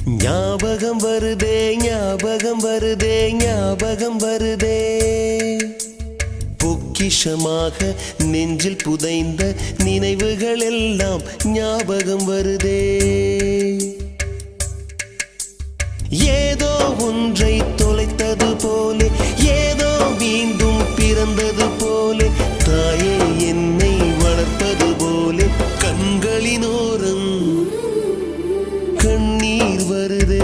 ஞாபகம் வருதே ஞாபகம் வருதே ஞாபகம் வருதே பொக்கிஷமாக நெஞ்சில் புதைந்த நினைவுகள் எல்லாம் ஞாபகம் வருதே ஏதோ ஒன்றை தொலைத்தது போலே ஏதோ மீண்டும் பிறந்தது போலே தாயே என்னை வளர்ப்பது போலே கண்களினோரம் கண்ணீர் வருதே